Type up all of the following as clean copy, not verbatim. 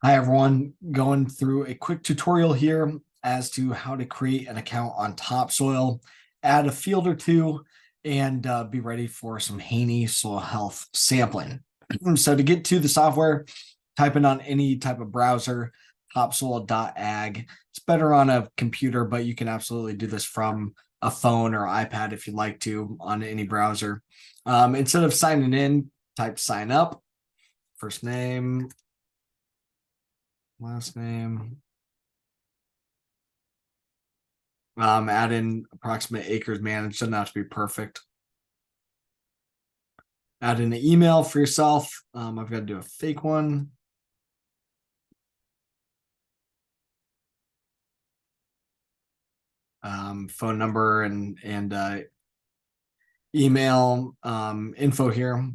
Hi everyone, going through a quick tutorial here as to how to create an account on TopSoil, add a field or two, and be ready for some Haney soil health sampling. So to get to the software, type in on any type of browser, topsoil.ag. It's better on a computer, but you can absolutely do this from a phone or iPad if you'd like to on any browser. Instead of signing in, type sign up, first name, last name. Add in approximate acres managed, doesn't have to be perfect. Add in an email for yourself. I've got to do a fake one. Phone number and email info here.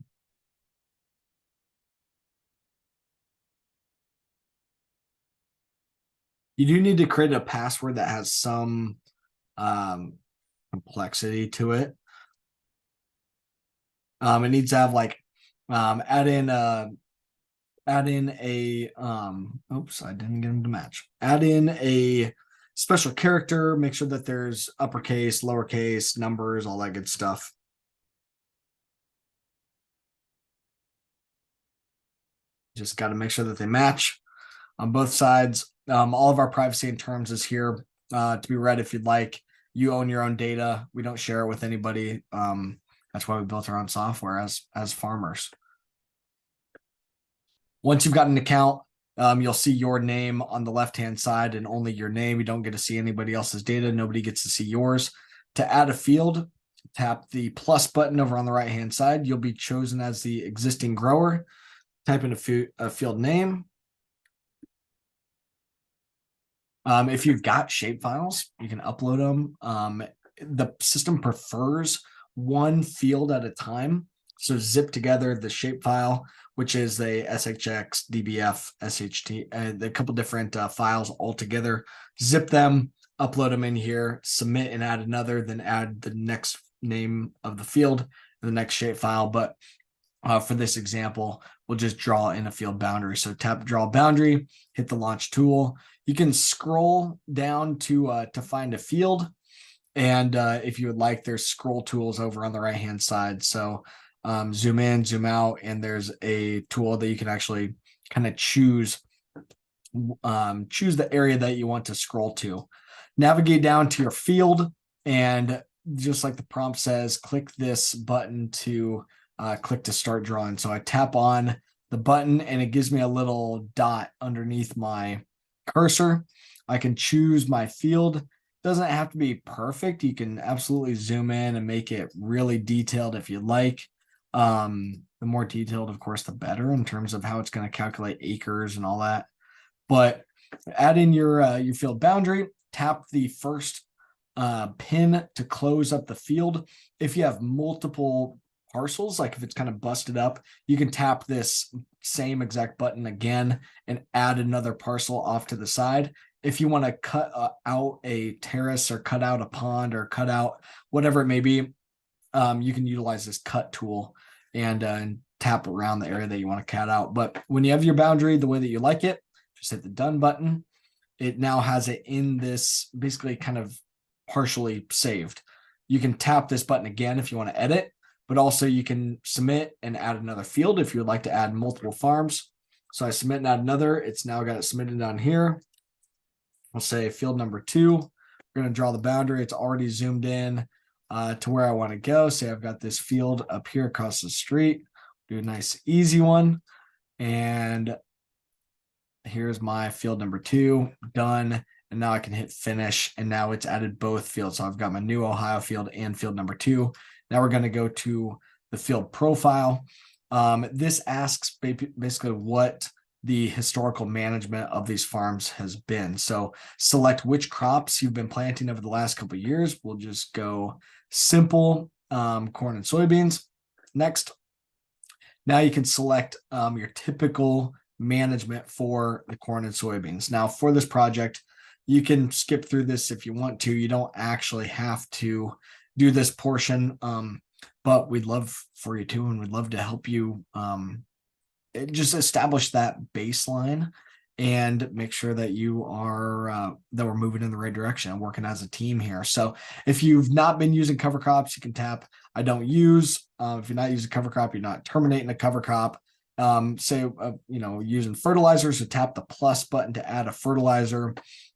You do need to create a password that has some complexity to it. It needs to have like add in a oops, I didn't get them to match. Add in a special character, make sure that there's uppercase, lowercase, numbers, all that good stuff. Just got to make sure that they match on both sides. All of our privacy and terms is here to be read if you'd like. You own your own data. We don't share it with anybody. That's why we built our own software as farmers. Once you've got an account, you'll see your name on the left-hand side and only your name. You don't get to see anybody else's data. Nobody gets to see yours. To add a field, tap the plus button over on the right-hand side. You'll be chosen as the existing grower. Type in a field name. If you've got shape files, you can upload them. The system prefers one field at a time. So zip together the shapefile, which is a SHX, DBF, SHT, a couple different files all together. Zip them, upload them in here, submit and add another, then add the next name of the field, the next shapefile. But for this example, we'll just draw in a field boundary. So tap draw boundary, hit the launch tool. You can scroll down to find a field. And if you would like, there's scroll tools over on the right-hand side. So zoom in, zoom out, and there's a tool that you can actually kind of choose the area that you want to scroll to. Navigate down to your field, and just like the prompt says, click this button to click to start drawing. So I tap on the button and it gives me a little dot underneath my cursor. I can choose my field. Doesn't have to be perfect. You can absolutely zoom in and make it really detailed if you like. The more detailed, of course, the better in terms of how it's going to calculate acres and all that. But add in your field boundary, tap the first pin to close up the field. If you have multiple parcels, like if it's kind of busted up, you can tap this same exact button again and add another parcel off to the side. If you want to cut out a terrace or cut out a pond or cut out whatever it may be, you can utilize this cut tool and tap around the area that you want to cut out. But when you have your boundary the way that you like it, just hit the done button. It now has it in this basically kind of partially saved. You can tap this button again if you want to edit, but also you can submit and add another field if you would like to add multiple farms. So I submit and add another. It's now got it submitted down here. I'll say field number 2. We're going to draw the boundary. It's already zoomed in to where I want to go. Say I've got this field up here across the street. Do a nice easy one. And here's my field number 2 done. And now I can hit finish. And now it's added both fields. So I've got my new Ohio field and field number 2. Now we're going to go to the field profile. This asks basically what the historical management of these farms has been. So select which crops you've been planting over the last couple of years. We'll just go simple corn and soybeans. Next. Now you can select your typical management for the corn and soybeans. Now for this project, you can skip through this if you want to. You don't actually have to do this portion, but we'd love for you to, and we'd love to help you just establish that baseline and make sure that you are that we're moving in the right direction and working as a team here. So if you've not been using cover crops, you can tap I don't use. If you're not using cover crop, you're not terminating a cover crop. Say using fertilizers, so tap the plus button to add a fertilizer,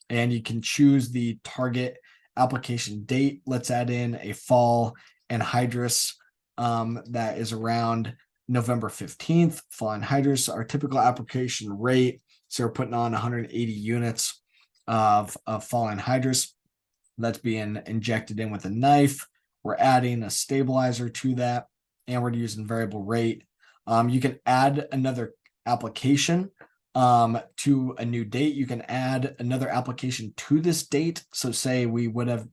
and you can choose the target application date. Let's add in a fall anhydrous that is around November 15th. Fall anhydrous, our typical application rate. So we're putting on 180 units of fall anhydrous. That's being injected in with a knife. We're adding a stabilizer to that, and we're using variable rate. You can add another application to a new date. You can add another application to this date. So say we would have,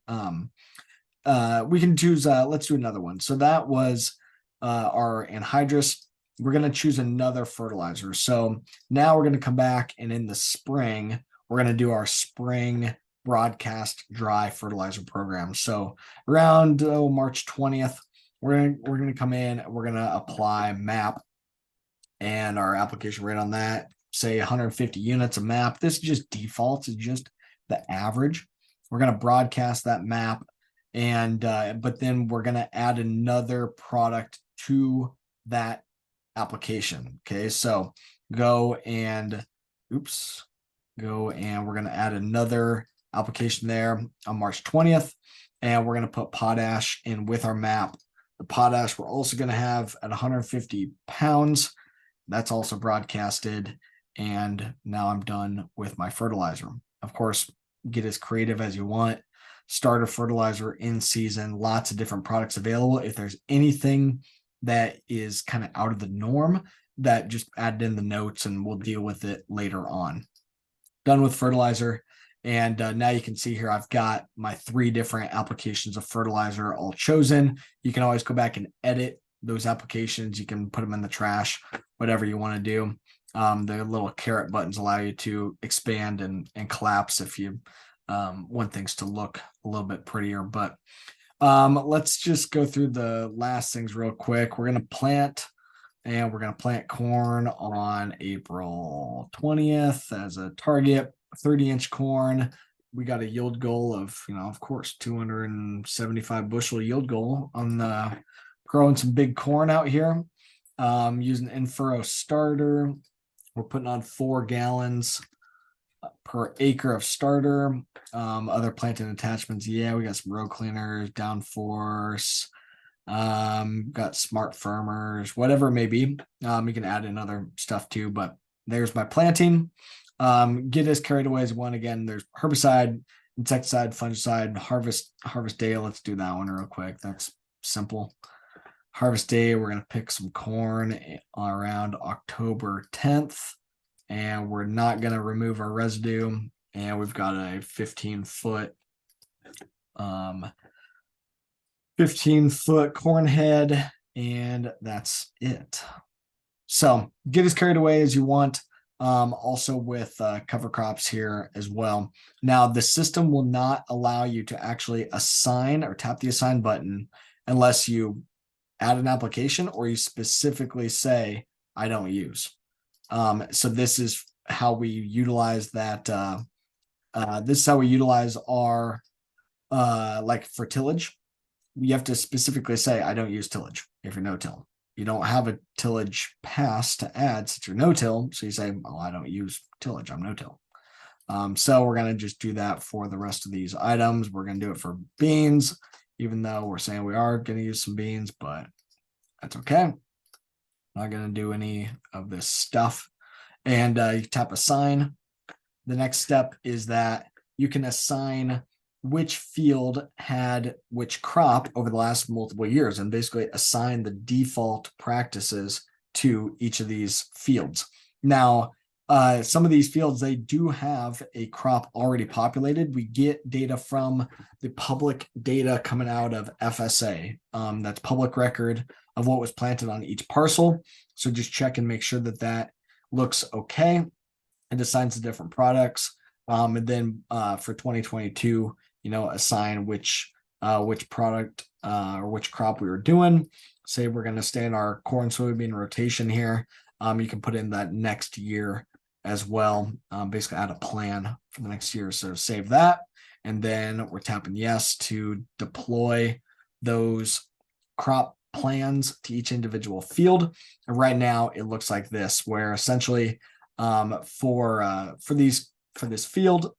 we can choose, let's do another one. So that was our anhydrous. We're going to choose another fertilizer. So now we're going to come back, and in the spring, we're going to do our spring broadcast dry fertilizer program. So around March 20th, we're going to come in, we're going to apply MAP, and our application rate on that, say 150 units of MAP. This just defaults, it's just the average. We're going to broadcast that MAP, and but then we're going to add another product to that application. Okay, so go and we're going to add another application there on March 20th, and we're going to put potash in with our MAP. The potash we're also going to have at 150 pounds. That's also broadcasted, and now I'm done with my fertilizer. Of course, get as creative as you want. Starter fertilizer in season, lots of different products available. If there's anything that is kind of out of the norm, that just add in the notes and we'll deal with it later on. Done with fertilizer. And now you can see here, I've got my 3 different applications of fertilizer all chosen. You can always go back and edit those applications. You can put them in the trash, whatever you want to do. The little caret buttons allow you to expand and collapse if you want things to look a little bit prettier. But let's just go through the last things real quick. We're going to plant, and we're going to plant corn on April 20th as a target. 30-inch corn. We got a yield goal of, of course, 275 bushel yield goal on the growing some big corn out here. Using in-furrow starter. We're putting on 4 gallons per acre of starter. Other planting attachments, we got some row cleaners, downforce, got smart firmers, whatever it may be. You can add in other stuff too, but there's my planting. Get as carried away as you want. Again, there's herbicide, insecticide, fungicide, harvest day. Let's do that one real quick. That's simple. Harvest day, we're going to pick some corn around October 10th, and we're not going to remove our residue. And we've got a 15-foot corn head, and that's it. So get as carried away as you want. Also with cover crops here as well. Now, the system will not allow you to actually assign or tap the assign button unless you add an application or you specifically say, I don't use. So this is how we utilize that. This is how we utilize our, like for tillage. You have to specifically say, I don't use tillage if you're no-till. You don't have a tillage pass to add since you're no-till. So you say, oh, I don't use tillage, I'm no-till. So we're going to just do that for the rest of these items. We're going to do it for beans, even though we're saying we are going to use some beans, but that's okay. Not going to do any of this stuff. And you tap assign. The next step is that you can assign which field had which crop over the last multiple years and basically assign the default practices to each of these fields. Now, some of these fields, they do have a crop already populated. We get data from the public data coming out of FSA. That's public record of what was planted on each parcel. So just check and make sure that that looks okay. It assigns the different products. And then for 2022, assign which product or which crop we were doing. Say we're going to stay in our corn soybean rotation here. You can put in that next year as well. Basically add a plan for the next year. So save that. And then we're tapping yes to deploy those crop plans to each individual field. And right now it looks like this, where essentially for this field,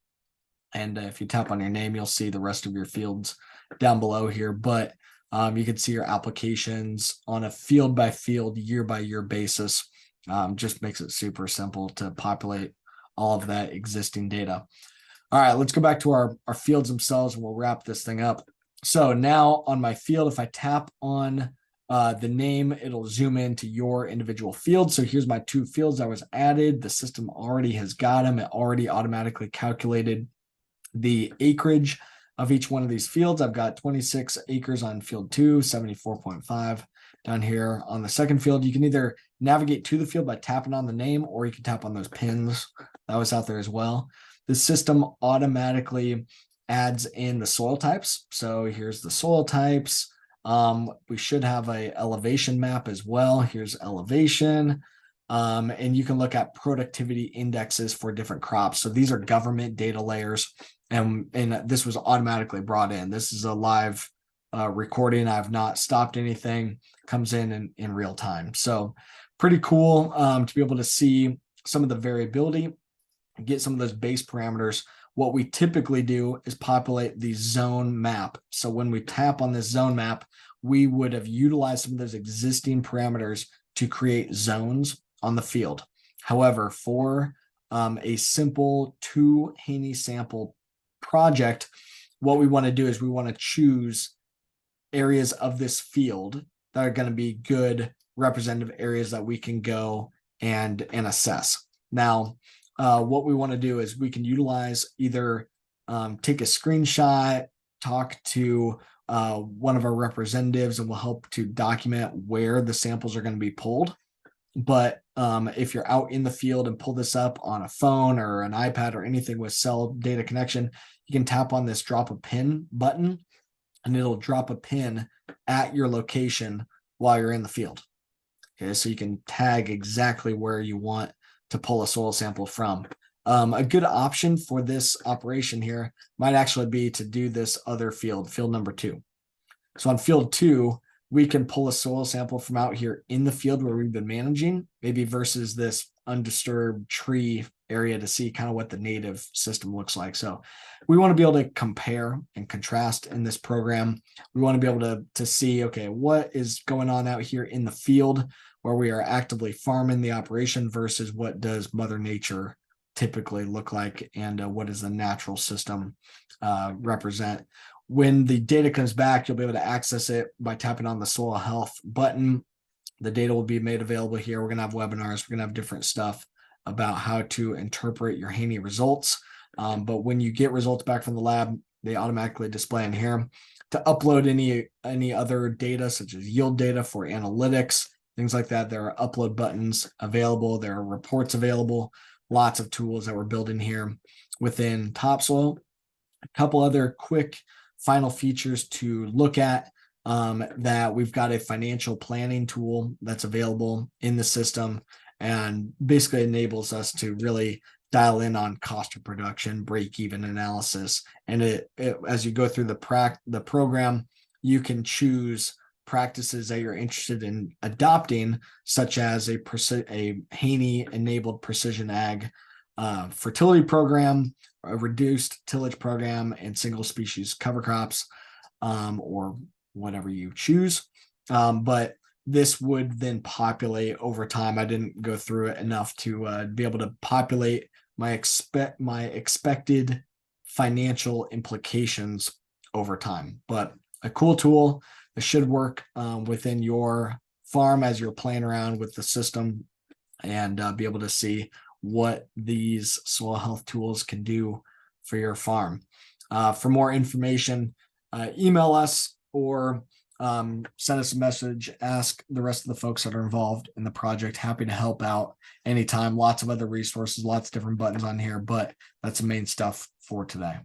and if you tap on your name, you'll see the rest of your fields down below here. But you can see your applications on a field by field, year by year basis. Just makes it super simple to populate all of that existing data. All right, let's go back to our fields themselves and we'll wrap this thing up. So now on my field, if I tap on the name, it'll zoom into your individual field. So here's my 2 fields that was added. The system already has got them. It already automatically calculated the acreage of each one of these fields. I've got 26 acres on field 2, 74.5 down here on the second field. You can either navigate to the field by tapping on the name, or you can tap on those pins that was out there as well. The system automatically adds in the soil types. So here's the soil types. We should have a elevation map as well. Here's elevation. And you can look at productivity indexes for different crops. So these are government data layers, and this was automatically brought in. This is a live recording. I've not stopped anything. Comes in real time. So pretty cool to be able to see some of the variability, get some of those base parameters. What we typically do is populate the zone map. So when we tap on this zone map, we would have utilized some of those existing parameters to create zones on the field. However, for a simple 2 Haney sample project, what we want to do is we want to choose areas of this field that are going to be good representative areas that we can go and assess. Now, what we want to do is we can utilize either take a screenshot, talk to one of our representatives, and we'll help to document where the samples are going to be pulled. But if you're out in the field and pull this up on a phone or an iPad or anything with cell data connection, you can tap on this drop a pin button and it'll drop a pin at your location while you're in the field. Okay, so you can tag exactly where you want to pull a soil sample from. A good option for this operation here might actually be to do this other field number 2. So on field 2, we can pull a soil sample from out here in the field where we've been managing, maybe versus this undisturbed tree area to see kind of what the native system looks like. So we want to be able to compare and contrast in this program. We want to be able to see, okay, what is going on out here in the field where we are actively farming the operation versus what does Mother Nature typically look like, and what does the natural system represent. When the data comes back, you'll be able to access it by tapping on the soil health button. The data will be made available here. We're going to have webinars. We're going to have different stuff about how to interpret your Haney results. But when you get results back from the lab, they automatically display in here. To upload any other data, such as yield data for analytics, things like that, there are upload buttons available. There are reports available. Lots of tools that we're building here within TopSoil. A couple other quick final features to look at, that we've got a financial planning tool that's available in the system and basically enables us to really dial in on cost of production, break-even analysis. And it as you go through the program, you can choose practices that you're interested in adopting, such as a Haney-enabled precision ag fertility program, a reduced tillage program, and single species cover crops, or whatever you choose. But this would then populate over time. I didn't go through it enough to be able to populate my expected financial implications over time. But a cool tool that should work within your farm as you're playing around with the system, and be able to see what these soil health tools can do for your farm. For more information, email us or send us a message, ask the rest of the folks that are involved in the project. Happy to help out anytime. Lots of other resources, lots of different buttons on here, but that's the main stuff for today.